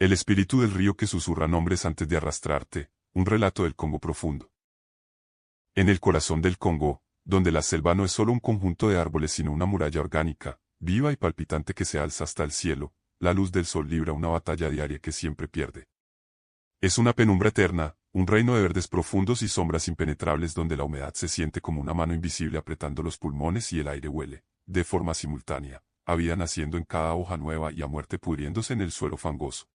El espíritu del río que susurra nombres antes de arrastrarte, un relato del Congo profundo. En el corazón del Congo, donde la selva no es solo un conjunto de árboles sino una muralla orgánica, viva y palpitante que se alza hasta el cielo, la luz del sol libra una batalla diaria que siempre pierde. Es una penumbra eterna, un reino de verdes profundos y sombras impenetrables donde la humedad se siente como una mano invisible apretando los pulmones y el aire huele, de forma simultánea, a vida naciendo en cada hoja nueva y a muerte pudriéndose en el suelo fangoso.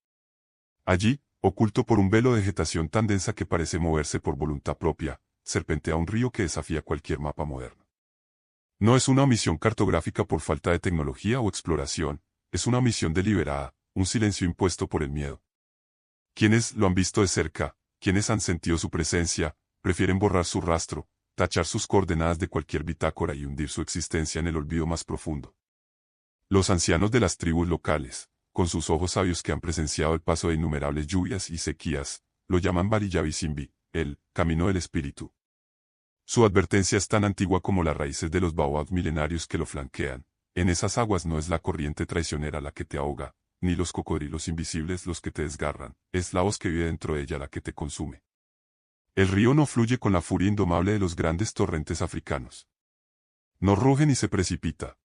Allí, oculto por un velo de vegetación tan densa que parece moverse por voluntad propia, serpentea un río que desafía cualquier mapa moderno. No es una omisión cartográfica por falta de tecnología o exploración, es una omisión deliberada, un silencio impuesto por el miedo. Quienes lo han visto de cerca, quienes han sentido su presencia, prefieren borrar su rastro, tachar sus coordenadas de cualquier bitácora y hundir su existencia en el olvido más profundo. Los ancianos de las tribus locales, con sus ojos sabios que han presenciado el paso de innumerables lluvias y sequías, lo llaman Bariyabisimbi, el camino del espíritu. Su advertencia es tan antigua como las raíces de los baobabs milenarios que lo flanquean. En esas aguas no es la corriente traicionera la que te ahoga, ni los cocodrilos invisibles los que te desgarran, es la hoz que vive dentro de ella la que te consume. El río no fluye con la furia indomable de los grandes torrentes africanos. No ruge ni se precipita.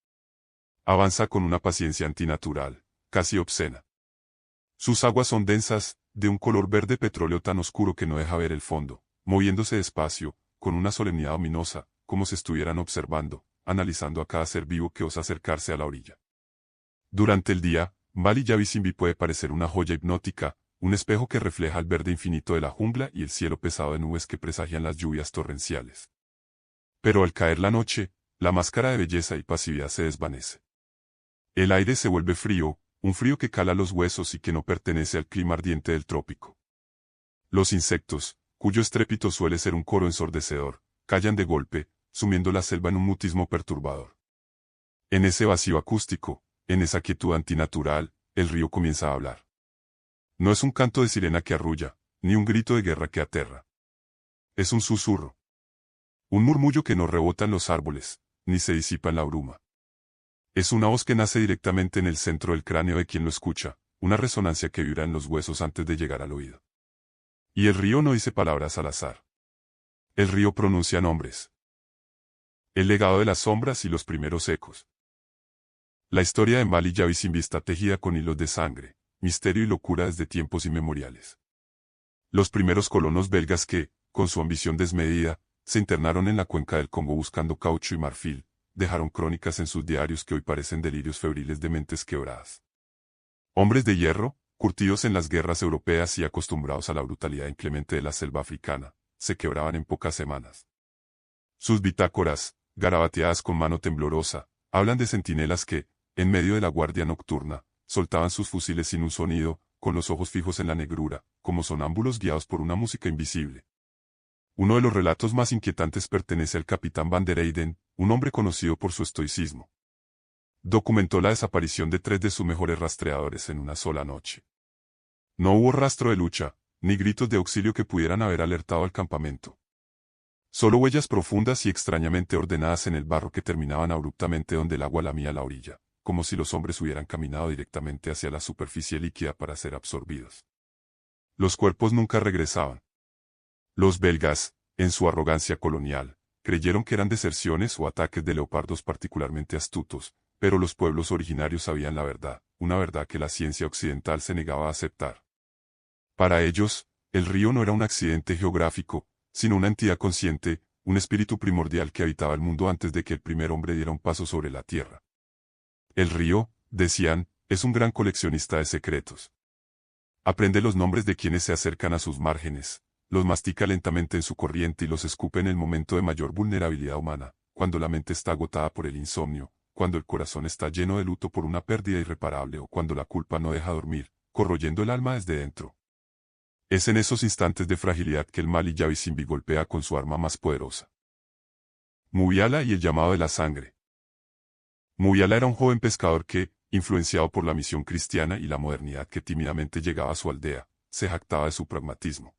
Avanza con una paciencia antinatural, casi obscena. Sus aguas son densas, de un color verde petróleo tan oscuro que no deja ver el fondo, moviéndose despacio, con una solemnidad ominosa, como si estuvieran observando, analizando a cada ser vivo que osa acercarse a la orilla. Durante el día, Bariyabisimbi puede parecer una joya hipnótica, un espejo que refleja el verde infinito de la jungla y el cielo pesado de nubes que presagian las lluvias torrenciales. Pero al caer la noche, la máscara de belleza y pasividad se desvanece. El aire se vuelve frío, un frío que cala los huesos y que no pertenece al clima ardiente del trópico. Los insectos, cuyo estrépito suele ser un coro ensordecedor, callan de golpe, sumiendo la selva en un mutismo perturbador. En ese vacío acústico, en esa quietud antinatural, el río comienza a hablar. No es un canto de sirena que arrulla, ni un grito de guerra que aterra. Es un susurro. Un murmullo que no rebota en los árboles, ni se disipa en la bruma. Es una voz que nace directamente en el centro del cráneo de quien lo escucha, una resonancia que vibra en los huesos antes de llegar al oído. Y el río no dice palabras al azar. El río pronuncia nombres. El legado de las sombras y los primeros ecos. La historia de Bariyabisimbi está tejida con hilos de sangre, misterio y locura desde tiempos inmemoriales. Los primeros colonos belgas que, con su ambición desmedida, se internaron en la cuenca del Congo buscando caucho y marfil, dejaron crónicas en sus diarios que hoy parecen delirios febriles de mentes quebradas. Hombres de hierro, curtidos en las guerras europeas y acostumbrados a la brutalidad inclemente de la selva africana, se quebraban en pocas semanas. Sus bitácoras, garabateadas con mano temblorosa, hablan de centinelas que, en medio de la guardia nocturna, soltaban sus fusiles sin un sonido, con los ojos fijos en la negrura, como sonámbulos guiados por una música invisible. Uno de los relatos más inquietantes pertenece al capitán Van der Eyden, un hombre conocido por su estoicismo. Documentó la desaparición de 3 de sus mejores rastreadores en una sola noche. No hubo rastro de lucha, ni gritos de auxilio que pudieran haber alertado al campamento. Solo huellas profundas y extrañamente ordenadas en el barro que terminaban abruptamente donde el agua lamía la orilla, como si los hombres hubieran caminado directamente hacia la superficie líquida para ser absorbidos. Los cuerpos nunca regresaban. Los belgas, en su arrogancia colonial, creyeron que eran deserciones o ataques de leopardos particularmente astutos, pero los pueblos originarios sabían la verdad, una verdad que la ciencia occidental se negaba a aceptar. Para ellos, el río no era un accidente geográfico, sino una entidad consciente, un espíritu primordial que habitaba el mundo antes de que el primer hombre diera un paso sobre la tierra. El río, decían, es un gran coleccionista de secretos. Aprende los nombres de quienes se acercan a sus márgenes, los mastica lentamente en su corriente y los escupe en el momento de mayor vulnerabilidad humana, cuando la mente está agotada por el insomnio, cuando el corazón está lleno de luto por una pérdida irreparable o cuando la culpa no deja dormir, corroyendo el alma desde dentro. Es en esos instantes de fragilidad que el Bariyabisimbi golpea con su arma más poderosa. Mubiala y el llamado de la sangre. Mubiala era un joven pescador que, influenciado por la misión cristiana y la modernidad que tímidamente llegaba a su aldea, se jactaba de su pragmatismo.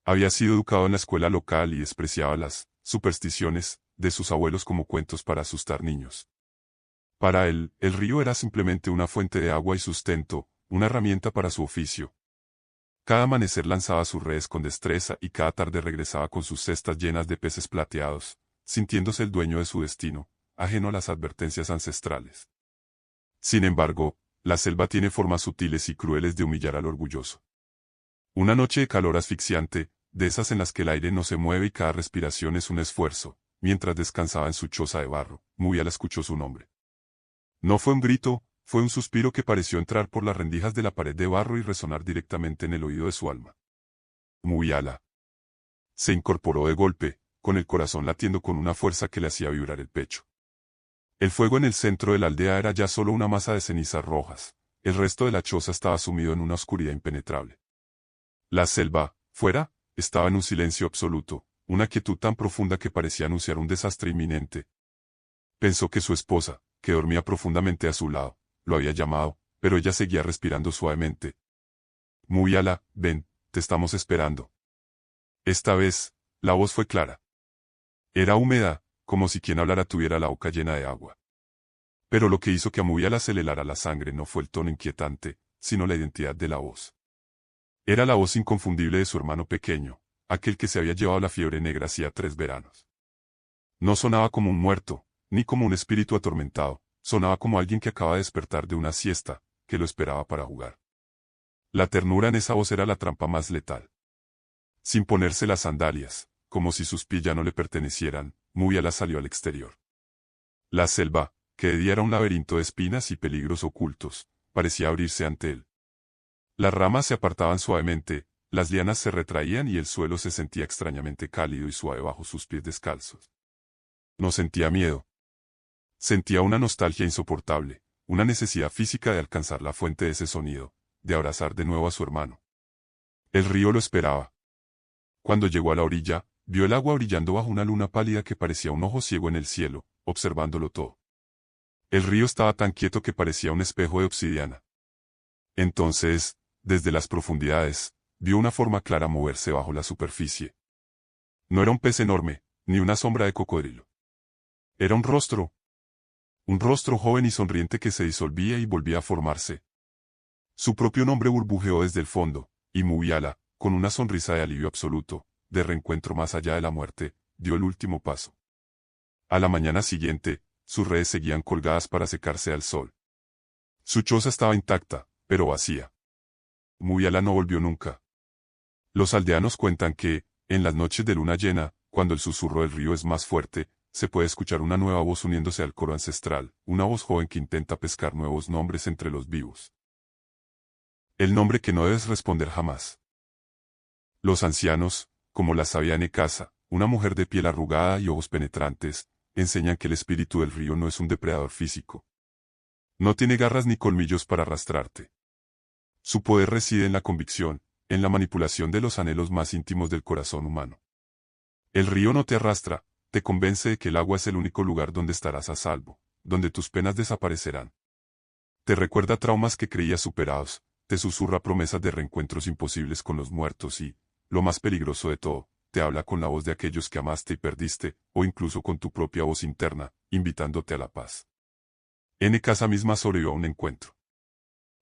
Había sido educado en la escuela local y despreciaba las supersticiones de sus abuelos como cuentos para asustar niños. Para él, el río era simplemente una fuente de agua y sustento, una herramienta para su oficio. Cada amanecer lanzaba sus redes con destreza y cada tarde regresaba con sus cestas llenas de peces plateados, sintiéndose el dueño de su destino, ajeno a las advertencias ancestrales. Sin embargo, la selva tiene formas sutiles y crueles de humillar al orgulloso. Una noche de calor asfixiante, de esas en las que el aire no se mueve y cada respiración es un esfuerzo, mientras descansaba en su choza de barro, Muyala escuchó su nombre. No fue un grito, fue un suspiro que pareció entrar por las rendijas de la pared de barro y resonar directamente en el oído de su alma. Muyala. Se incorporó de golpe, con el corazón latiendo con una fuerza que le hacía vibrar el pecho. El fuego en el centro de la aldea era ya solo una masa de cenizas rojas, el resto de la choza estaba sumido en una oscuridad impenetrable. La selva, fuera, estaba en un silencio absoluto, una quietud tan profunda que parecía anunciar un desastre inminente. Pensó que su esposa, que dormía profundamente a su lado, lo había llamado, pero ella seguía respirando suavemente. Muyala, ven, te estamos esperando. Esta vez, la voz fue clara. Era húmeda, como si quien hablara tuviera la boca llena de agua. Pero lo que hizo que a Muyala se le helara la sangre no fue el tono inquietante, sino la identidad de la voz. Era la voz inconfundible de su hermano pequeño, aquel que se había llevado la fiebre negra hacía 3 veranos. No sonaba como un muerto, ni como un espíritu atormentado, sonaba como alguien que acaba de despertar de una siesta, que lo esperaba para jugar. La ternura en esa voz era la trampa más letal. Sin ponerse las sandalias, como si sus pies ya no le pertenecieran, Muyala salió al exterior. La selva, que de día era un laberinto de espinas y peligros ocultos, parecía abrirse ante él. Las ramas se apartaban suavemente, las lianas se retraían y el suelo se sentía extrañamente cálido y suave bajo sus pies descalzos. No sentía miedo. Sentía una nostalgia insoportable, una necesidad física de alcanzar la fuente de ese sonido, de abrazar de nuevo a su hermano. El río lo esperaba. Cuando llegó a la orilla, vio el agua brillando bajo una luna pálida que parecía un ojo ciego en el cielo, observándolo todo. El río estaba tan quieto que parecía un espejo de obsidiana. Entonces, desde las profundidades, vio una forma clara moverse bajo la superficie. No era un pez enorme, ni una sombra de cocodrilo. Era un rostro joven y sonriente que se disolvía y volvía a formarse. Su propio nombre burbujeó desde el fondo, y Muyala, con una sonrisa de alivio absoluto, de reencuentro más allá de la muerte, dio el último paso. A la mañana siguiente, sus redes seguían colgadas para secarse al sol. Su choza estaba intacta, pero vacía. Muyala no volvió nunca. Los aldeanos cuentan que, en las noches de luna llena, cuando el susurro del río es más fuerte, se puede escuchar una nueva voz uniéndose al coro ancestral, una voz joven que intenta pescar nuevos nombres entre los vivos. El nombre que no debes responder jamás. Los ancianos, como la sabia Nekasa, una mujer de piel arrugada y ojos penetrantes, enseñan que el espíritu del río no es un depredador físico. No tiene garras ni colmillos para arrastrarte. Su poder reside en la convicción, en la manipulación de los anhelos más íntimos del corazón humano. El río no te arrastra, te convence de que el agua es el único lugar donde estarás a salvo, donde tus penas desaparecerán. Te recuerda traumas que creías superados, te susurra promesas de reencuentros imposibles con los muertos y, lo más peligroso de todo, te habla con la voz de aquellos que amaste y perdiste, o incluso con tu propia voz interna, invitándote a la paz. Nekasa misma sobrevivió a un encuentro.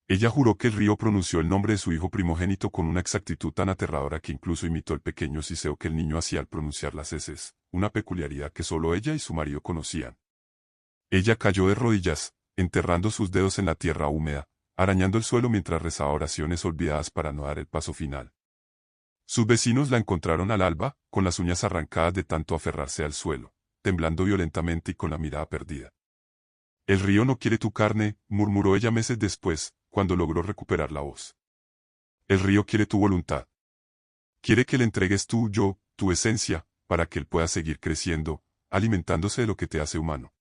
Ella juró que el río pronunció el nombre de su hijo primogénito con una exactitud tan aterradora que incluso imitó el pequeño siseo que el niño hacía al pronunciar las heces, una peculiaridad que solo ella y su marido conocían. Ella cayó de rodillas, enterrando sus dedos en la tierra húmeda, arañando el suelo mientras rezaba oraciones olvidadas para no dar el paso final. Sus vecinos la encontraron al alba, con las uñas arrancadas de tanto aferrarse al suelo, temblando violentamente y con la mirada perdida. El río no quiere tu carne, murmuró ella meses después, cuando logró recuperar la voz. El río quiere tu voluntad. Quiere que le entregues tu yo, tu esencia, para que él pueda seguir creciendo, alimentándose de lo que te hace humano.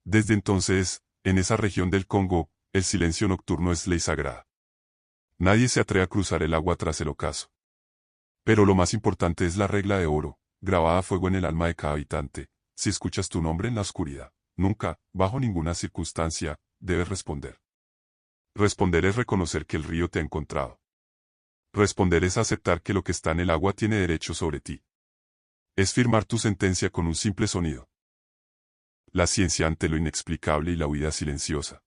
Desde entonces, en esa región del Congo, el silencio nocturno es ley sagrada. Nadie se atreve a cruzar el agua tras el ocaso. Pero lo más importante es la regla de oro, grabada a fuego en el alma de cada habitante: si escuchas tu nombre en la oscuridad, nunca, bajo ninguna circunstancia, debes responder. Responder es reconocer que el río te ha encontrado. Responder es aceptar que lo que está en el agua tiene derecho sobre ti. Es firmar tu sentencia con un simple sonido. La ciencia ante lo inexplicable y la huida silenciosa.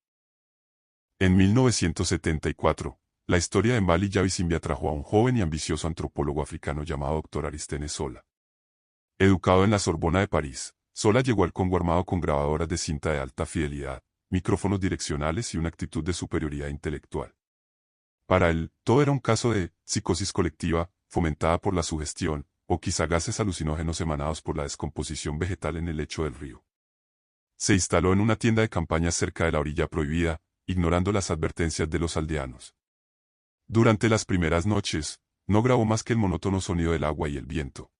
En 1974, la historia de Mali Yabisimbi atrajo a un joven y ambicioso antropólogo africano llamado Dr. Aristene Sola. Educado en la Sorbona de París, Sola llegó al Congo armado con grabadoras de cinta de alta fidelidad, micrófonos direccionales y una actitud de superioridad intelectual. Para él, todo era un caso de psicosis colectiva, fomentada por la sugestión, o quizá gases alucinógenos emanados por la descomposición vegetal en el lecho del río. Se instaló en una tienda de campaña cerca de la orilla prohibida, ignorando las advertencias de los aldeanos. Durante las primeras noches, no grabó más que el monótono sonido del agua y el viento.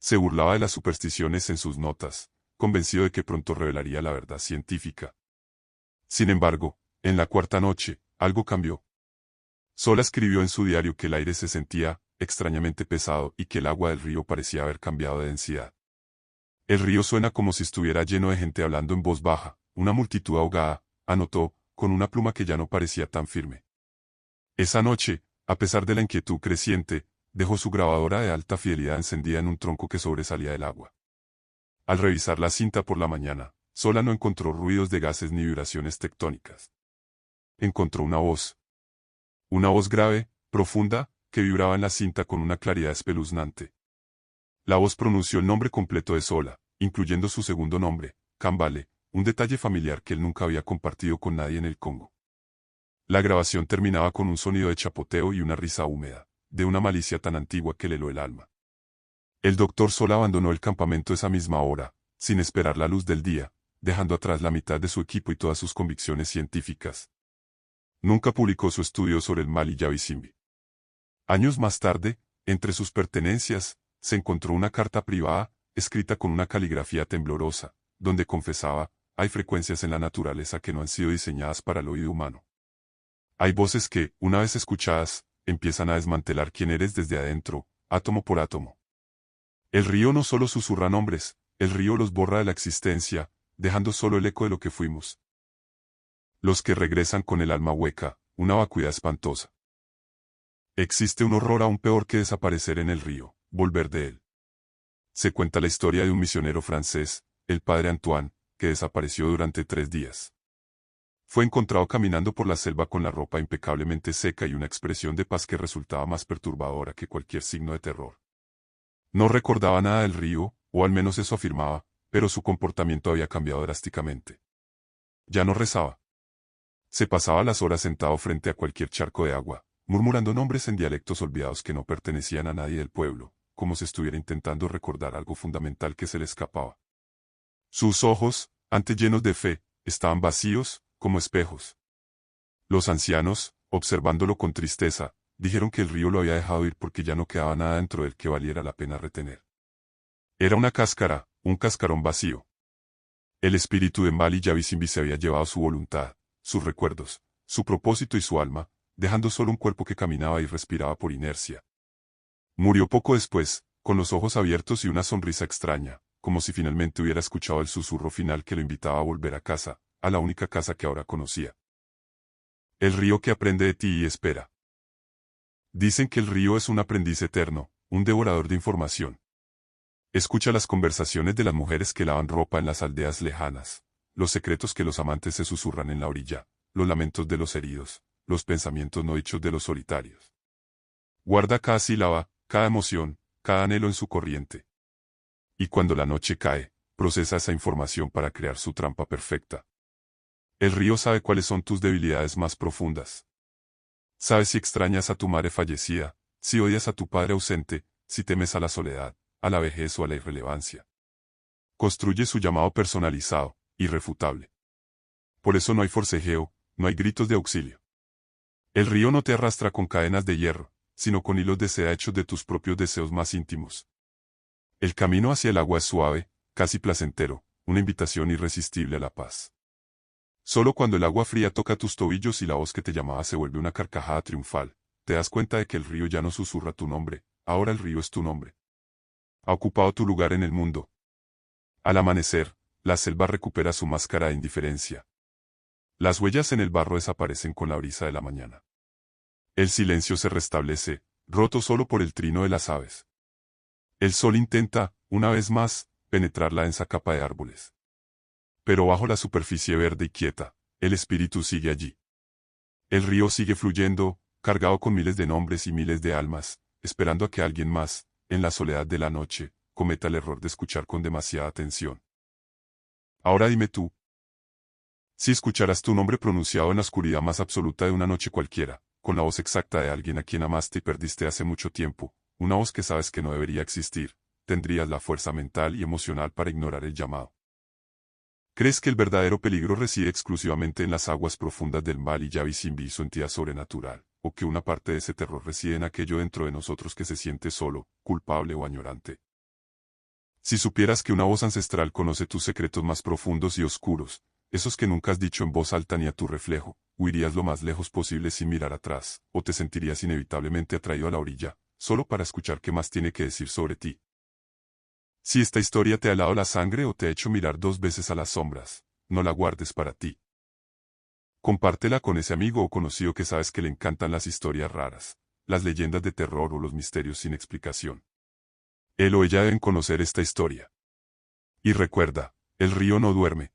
Se burlaba de las supersticiones en sus notas, convencido de que pronto revelaría la verdad científica. Sin embargo, en la cuarta noche, algo cambió. Sola escribió en su diario que el aire se sentía extrañamente pesado y que el agua del río parecía haber cambiado de densidad. El río suena como si estuviera lleno de gente hablando en voz baja, una multitud ahogada, anotó, con una pluma que ya no parecía tan firme. Esa noche, a pesar de la inquietud creciente, dejó su grabadora de alta fidelidad encendida en un tronco que sobresalía del agua. Al revisar la cinta por la mañana, Sola no encontró ruidos de gases ni vibraciones tectónicas. Encontró una voz. Una voz grave, profunda, que vibraba en la cinta con una claridad espeluznante. La voz pronunció el nombre completo de Sola, incluyendo su segundo nombre, Kambale, un detalle familiar que él nunca había compartido con nadie en el Congo. La grabación terminaba con un sonido de chapoteo y una risa húmeda, de una malicia tan antigua que le heló el alma. El doctor Sola abandonó el campamento esa misma hora, sin esperar la luz del día, dejando atrás la mitad de su equipo y todas sus convicciones científicas. Nunca publicó su estudio sobre el Mali Yabisimbi. Años más tarde, entre sus pertenencias, se encontró una carta privada, escrita con una caligrafía temblorosa, donde confesaba, hay frecuencias en la naturaleza que no han sido diseñadas para el oído humano. Hay voces que, una vez escuchadas, empiezan a desmantelar quién eres desde adentro, átomo por átomo. El río no solo susurra nombres, el río los borra de la existencia, dejando solo el eco de lo que fuimos. Los que regresan con el alma hueca, una vacuidad espantosa. Existe un horror aún peor que desaparecer en el río, volver de él. Se cuenta la historia de un misionero francés, el padre Antoine, que desapareció durante 3 días. Fue encontrado caminando por la selva con la ropa impecablemente seca y una expresión de paz que resultaba más perturbadora que cualquier signo de terror. No recordaba nada del río, o al menos eso afirmaba, pero su comportamiento había cambiado drásticamente. Ya no rezaba. Se pasaba las horas sentado frente a cualquier charco de agua, murmurando nombres en dialectos olvidados que no pertenecían a nadie del pueblo, como si estuviera intentando recordar algo fundamental que se le escapaba. Sus ojos, antes llenos de fe, estaban vacíos, como espejos. Los ancianos, observándolo con tristeza, dijeron que el río lo había dejado ir porque ya no quedaba nada dentro del que valiera la pena retener. Era una cáscara, un cascarón vacío. El espíritu de Mali Yabisimbi se había llevado su voluntad, sus recuerdos, su propósito y su alma, dejando solo un cuerpo que caminaba y respiraba por inercia. Murió poco después, con los ojos abiertos y una sonrisa extraña, como si finalmente hubiera escuchado el susurro final que lo invitaba a volver a casa, a la única casa que ahora conocía. El río que aprende de ti y espera. Dicen que el río es un aprendiz eterno, un devorador de información. Escucha las conversaciones de las mujeres que lavan ropa en las aldeas lejanas, los secretos que los amantes se susurran en la orilla, los lamentos de los heridos, los pensamientos no dichos de los solitarios. Guarda cada sílaba, cada emoción, cada anhelo en su corriente. Y cuando la noche cae, procesa esa información para crear su trampa perfecta. El río sabe cuáles son tus debilidades más profundas. Sabe si extrañas a tu madre fallecida, si odias a tu padre ausente, si temes a la soledad, a la vejez o a la irrelevancia. Construye su llamado personalizado, irrefutable. Por eso no hay forcejeo, no hay gritos de auxilio. El río no te arrastra con cadenas de hierro, sino con hilos de seda hechos de tus propios deseos más íntimos. El camino hacia el agua es suave, casi placentero, una invitación irresistible a la paz. Solo cuando el agua fría toca tus tobillos y la voz que te llamaba se vuelve una carcajada triunfal, te das cuenta de que el río ya no susurra tu nombre, ahora el río es tu nombre. Ha ocupado tu lugar en el mundo. Al amanecer, la selva recupera su máscara de indiferencia. Las huellas en el barro desaparecen con la brisa de la mañana. El silencio se restablece, roto solo por el trino de las aves. El sol intenta, una vez más, penetrar la densa capa de árboles. Pero bajo la superficie verde y quieta, el espíritu sigue allí. El río sigue fluyendo, cargado con miles de nombres y miles de almas, esperando a que alguien más, en la soledad de la noche, cometa el error de escuchar con demasiada atención. Ahora dime tú, si escucharas tu nombre pronunciado en la oscuridad más absoluta de una noche cualquiera, con la voz exacta de alguien a quien amaste y perdiste hace mucho tiempo, una voz que sabes que no debería existir, ¿tendrías la fuerza mental y emocional para ignorar el llamado? ¿Crees que el verdadero peligro reside exclusivamente en las aguas profundas del mal y Yavi Simbi y su entidad sobrenatural, o que una parte de ese terror reside en aquello dentro de nosotros que se siente solo, culpable o añorante? Si supieras que una voz ancestral conoce tus secretos más profundos y oscuros, esos que nunca has dicho en voz alta ni a tu reflejo, huirías lo más lejos posible sin mirar atrás, o te sentirías inevitablemente atraído a la orilla, solo para escuchar qué más tiene que decir sobre ti. Si esta historia te ha helado la sangre o te ha hecho mirar 2 veces a las sombras, no la guardes para ti. Compártela con ese amigo o conocido que sabes que le encantan las historias raras, las leyendas de terror o los misterios sin explicación. Él o ella deben conocer esta historia. Y recuerda, el río no duerme.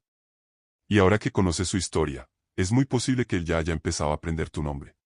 Y ahora que conoces su historia, es muy posible que él ya haya empezado a aprender tu nombre.